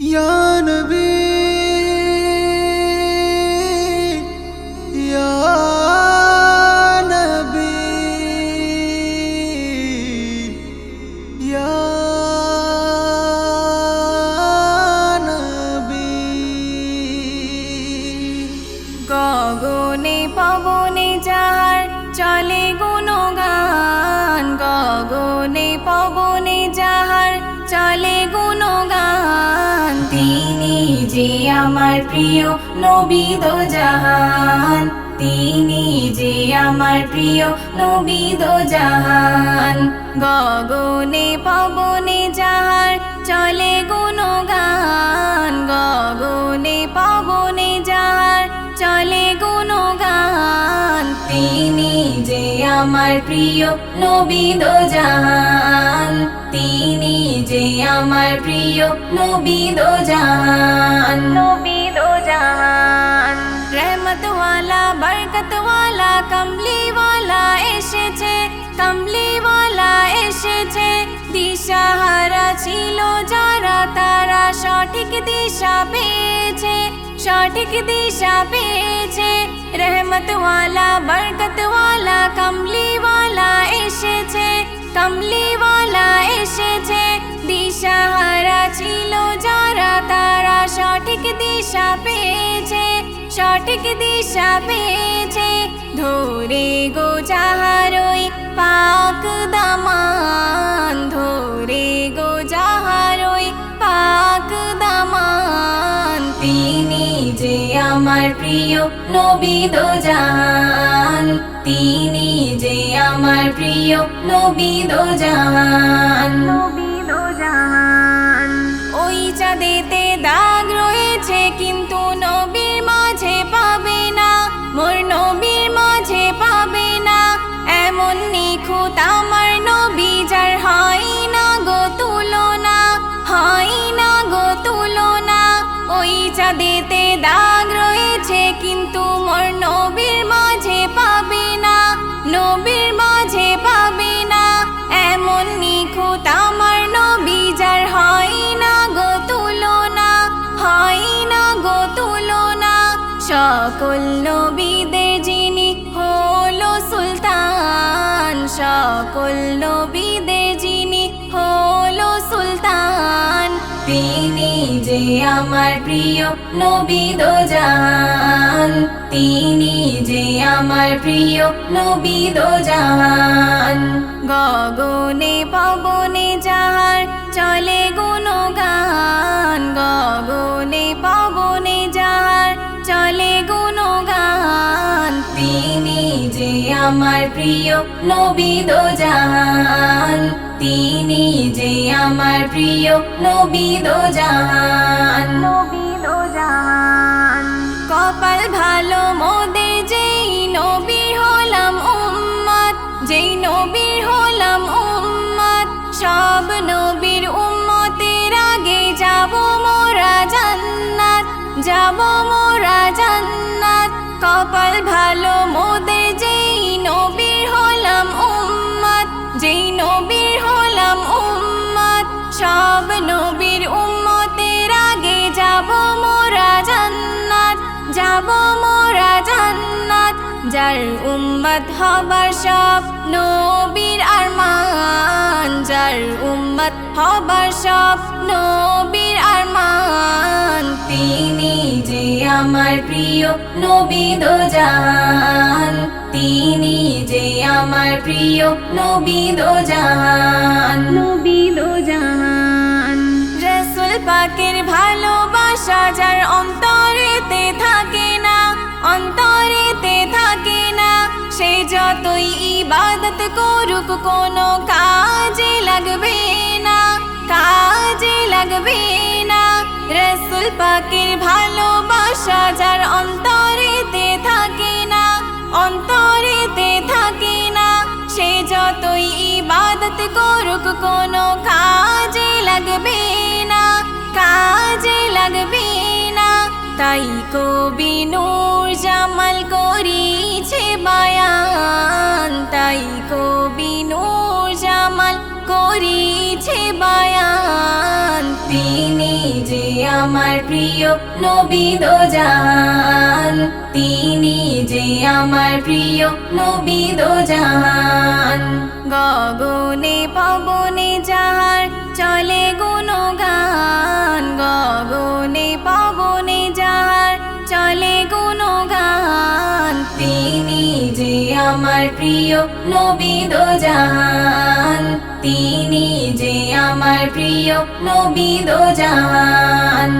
या नबी या नबी या नबी। গগনে পবনে যার চলে গুণগান, গগনে পবনে যাহার চলে গুণগান, তিনি যে আমার প্রিয় নবী দো জাহান, তিনি যে আমার প্রিয় নবী দো জাহান। গগনে পবনে যাহার চলে গুণগান, গগনে পবনে যাহার চলে গুণগান, তিনি যে আমার প্রিয় নবী দো জাহান, তিনি যে আমার প্রিয় নবী দো জাহান, নবী দো জাহান। রহমতওয়ালা বরকতওয়ালা কমলিওয়ালা এসেছে, কমলিওয়ালা এসেছে, দিশাহারা ছিল যারা তারা সঠিক দিশা পেয়েছে, সঠিক দিশা পেয়েছে। রহমতওয়ালা বরকতওয়ালা কমলিওয়ালা এসেছে, কমলিওয়ালা এসেছে, দিশাহারা ছিল যারা তারা সঠিক দিশা পেয়েছে, সঠিক দিশা পেয়েছে। ধরে গো যাহারই পাক দামান, ধরে গো যাহারই পাক দামান, তিনি যে আমার প্রিয় নবী দো জাহান, তিনি যে আমার প্রিয় নবী দো জাহান, নবী দো জাহান। ওই চাঁদেতে দাগ রয়েছে কিন্তু নবীর মাঝে পাবে না, মোর নবীর মাঝে পাবে না, এমন নিখুঁত আমার নবী যার হয় না গো তুলনা, হয় না গো তুলনা। ওই চাঁদেতে দাগ রয়েছে কিন্তু মোর নবীর মাঝে পাবে না, নবীর মাঝে পাবে না, এমন নিখুঁত আমার নবী যার হয় না গো তুলনা, হয় না গো তুলনা। সকল নবীদের যিনি হলো সুলতান, সকল নবীদের যিনি হলো সুলতান, তিনি যে আমার প্রিয় নবী দো জাহান, তিনি যে আমার প্রিয় নবী দো জাহান। গগনে পবনে যাহার চলে গুণগান, গগনে পবনে যাহার চলে গুণগান, তিনি যে আমার প্রিয় নবী দো জাহান, তিনি যে আমার প্রিয় নবী দো জাহান, নবী দো জাহান। কপাল ভালো মোদের যেই নবীর হলাম উম্মত, যেই নবীর হলাম উম্মত, সব নবীর উম্মতের আগে যাব মোরা জান্নাত, যাব মোরা জান্নাত। কপাল ভালো মোদের যেই নবীর হলাম উম্মত, যেই নবীর হলাম উম্মত, সব নবীর উম্মতের আগে যাব মোরা জান্নাত, যাব মোরা জান্নাত। যার উম্মত হবার সব নবীর আরমান, যার উম্মত হবার সব নবীর আরমান, তিনি যে আমার প্রিয় নবী দো জাহান, তিনি যে আমার প্রিয় নবী দো জাহান, নবী দো জাহান। রাসূল পাকের ভালোবাসা যার অন্তরেতে থাকে না, অন্তরেতে থাকে না, সে যতই ইবাদত করুক কোনো কাজে লাগবে না, কাজে লাগবে না। রাসূল পাকের ভালোবাসা যার অন্তরেতে থাকে না, অন্তরেতে থাকে না, সে যতই ইবাদত করুক কোনো কাজে লাগবে না, কাজে লাগবে না। তাই কবি নূর জামাল করিছে বায়ান, তাই কবি নূর জামাল করিছে বায়ান, তিনি যে আমার প্রিয় নবী দো জাহান তিনি যে আমার প্রিয় নবী দো জাহান গগনে পবনে যাহার চলে গুণগান গগনে পবনে যাহার চলে গুণগান তিনি যে আমার প্রিয় নবী দো জাহান তিনি যে আমার প্রিয় নবী দো জাহান